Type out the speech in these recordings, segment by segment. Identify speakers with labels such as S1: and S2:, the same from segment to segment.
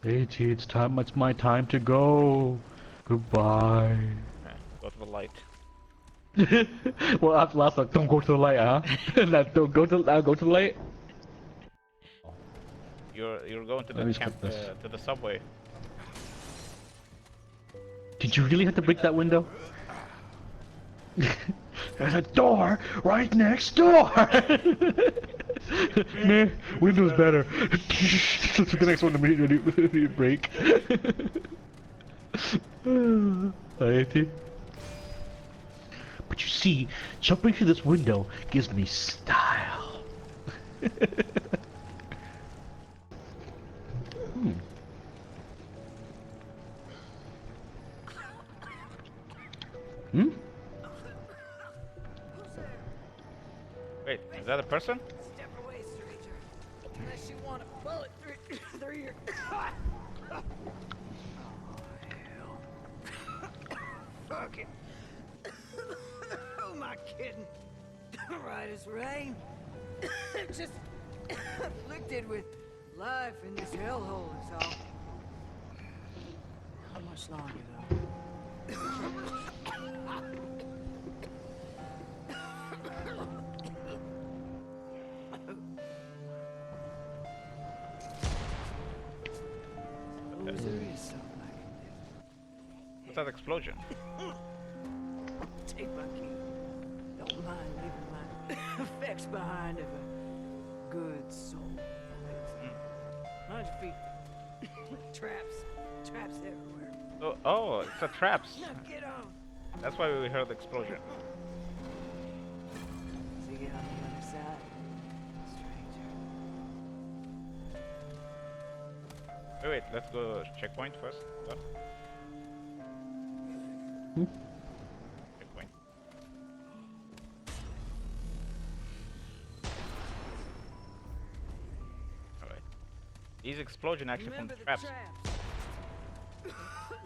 S1: AT, it's time. It's my time to go. Goodbye.
S2: Okay, go to the light.
S1: Well, after last one, don't go to the light, huh? Don't go to. Go to the light.
S2: You're going to
S1: Let
S2: the
S1: me just
S2: camp
S1: click this.
S2: to the subway.
S1: Did you really have to break that window? There's a door right next door. Nah, window's better. That's the next one to break. AT. But you see, jumping through this window gives me style. Hmm?
S2: Wait, is that a person?
S3: Step away, stranger. Unless you want a bullet through your... Oh, hell. Fuck it. Who am I kidding? Right as rain. Just afflicted with life in this hellhole is all. How much longer, though? There is something I can
S2: What's that explosion?
S3: do. Take my key. Don't mind leaving my effects behind of a good soul. Mind your feet. Traps. Traps everywhere.
S2: Oh, it's a traps.
S3: Now get on.
S2: That's why we heard the explosion.
S3: See you on the other side, stranger.
S2: Wait, let's go checkpoint first. What? Checkpoint. Alright. These explosion actually from
S3: Remember the
S2: traps.
S3: traps.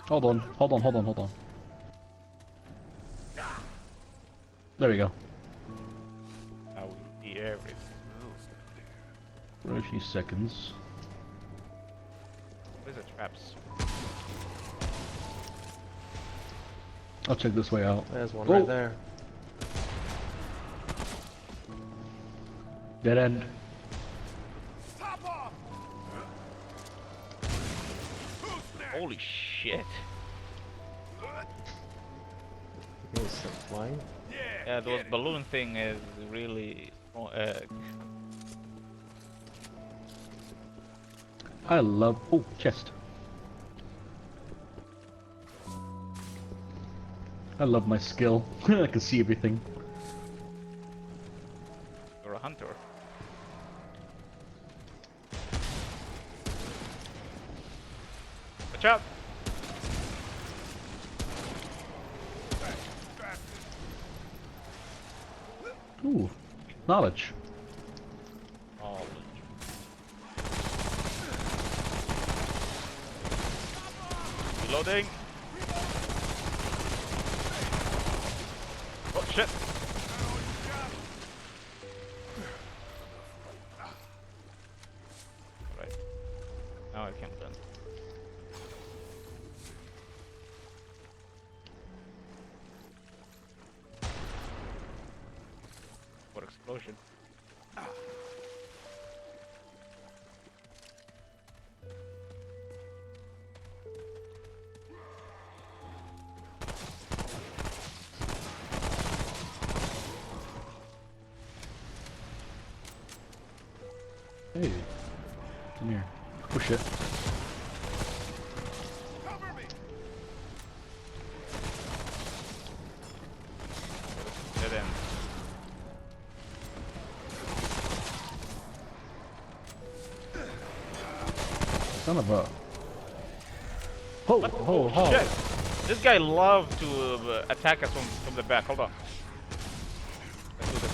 S1: Hold on. There we go.
S2: Now we see everything.
S1: For a few seconds.
S2: Where's the traps?
S1: I'll check this way out.
S4: There's one
S1: Oh.
S4: right there.
S1: Dead end.
S2: Holy shit!
S4: There's some flying.
S2: Yeah, those balloon thing is really.
S1: I love. Oh, chest. I love my skill. I can see everything.
S2: You're a hunter. Watch out!
S1: Ooh, knowledge.
S2: Oh, reloading. Oh shit! Right. Now I can run. What explosion?
S1: Hey, come here. Oh shit.
S2: Dead end.
S1: Son of a. Ho,
S2: What?
S1: ho,
S2: Oh,
S1: ho.
S2: shit! This guy loves to attack us from the back. Hold on. Let's do this.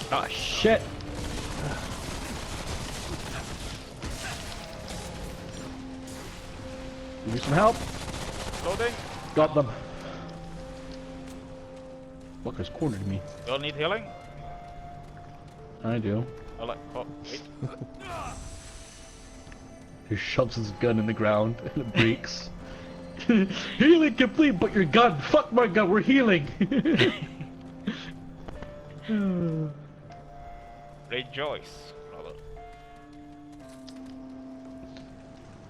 S1: Ah, shit. Give me some help.
S2: Loading.
S1: Got them. Fuckers cornered me.
S2: You all need healing?
S1: I do.
S2: Oh, wait.
S1: He shoves his gun in the ground and it breaks. Healing complete, but your gun. Fuck my gun. We're healing.
S2: Rejoice, brother.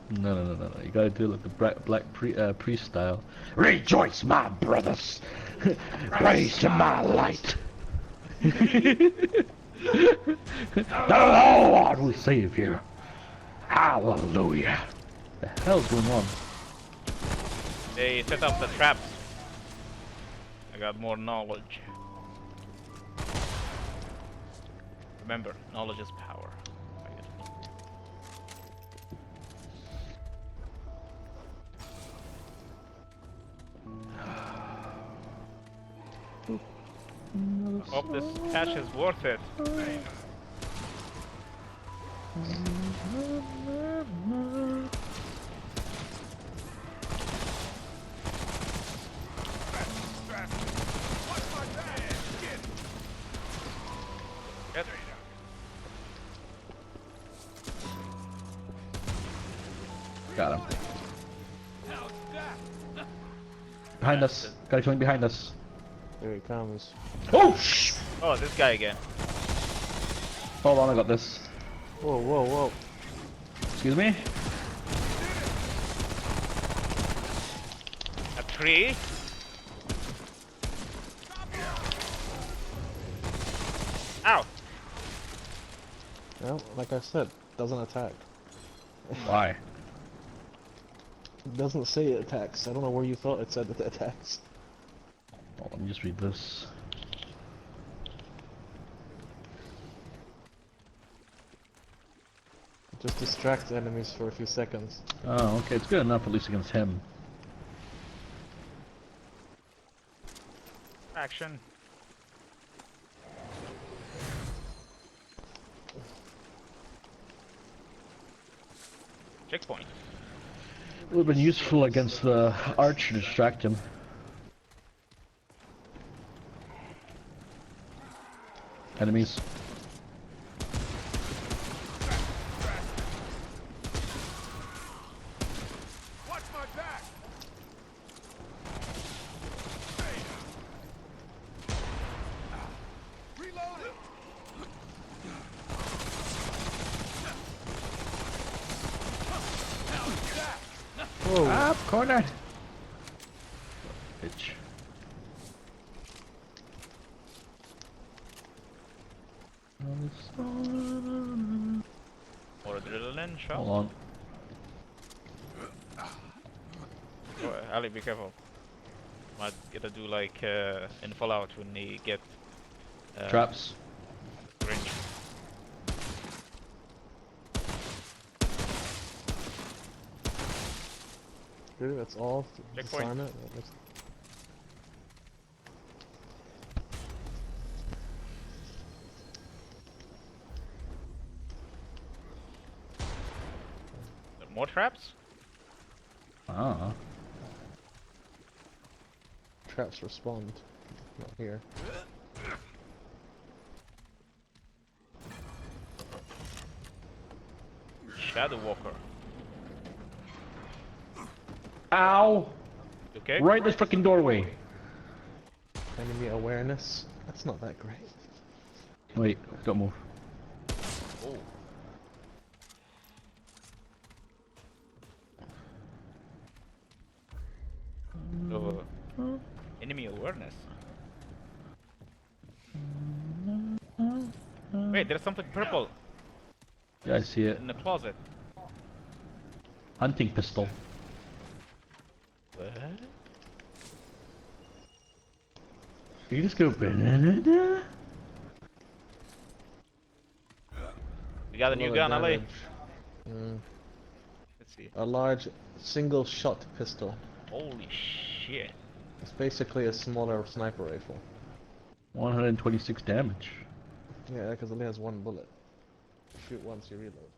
S1: No. You gotta do it like the black priest style. Rejoice, my brothers. Praise to my light. The Lord will save you. Hallelujah. The hell's going on?
S2: They set up the traps. I got more knowledge. Remember, knowledge is power. I hope this patch is worth it.
S1: Got him. Behind us. Guy coming behind us.
S4: Here he comes.
S1: Oh shh!
S2: Oh, this guy again.
S1: Hold on, I got this.
S4: Whoa, whoa, whoa.
S1: Excuse me?
S2: A tree? Ow!
S4: Well, like I said, doesn't attack.
S1: Why?
S4: It doesn't say it attacks. I don't know where you thought it said that it attacks.
S1: Oh, let me just read this.
S4: It just distracts enemies for a few seconds.
S1: Oh, okay, it's good enough at least against him.
S2: Action. Checkpoint.
S1: It would have been useful against the archer to distract him. Enemies.
S5: Watch my back. Reload it.
S4: Whoa!
S1: Ah, corner! Bitch.
S2: More adrenaline shot.
S1: Hold on.
S2: Oh, Ali, be careful. Might get to do like in Fallout when they get
S1: Traps.
S2: range.
S4: Really, that's all?
S2: Checkpoint.
S4: Disarm it?
S2: More traps?
S1: Ah.
S4: Traps respond. Not here.
S2: Shadow Walker.
S1: Ow!
S2: Okay.
S1: Right in this fucking doorway.
S4: Enemy awareness. That's not that great.
S1: Wait, don't move.
S2: Oh. So, enemy awareness. Wait, there's something purple
S1: Yeah, I see it.
S2: in the closet.
S1: Hunting pistol.
S2: What?
S1: You just go banana.
S2: We got a new
S4: Another
S2: gun, Ali.
S4: damage. Mm,
S2: Let's see.
S4: a large single-shot pistol.
S2: Holy shit.
S4: It's basically a smaller sniper rifle.
S1: 126 damage.
S4: Yeah, because it only has one bullet. Shoot once, you reload.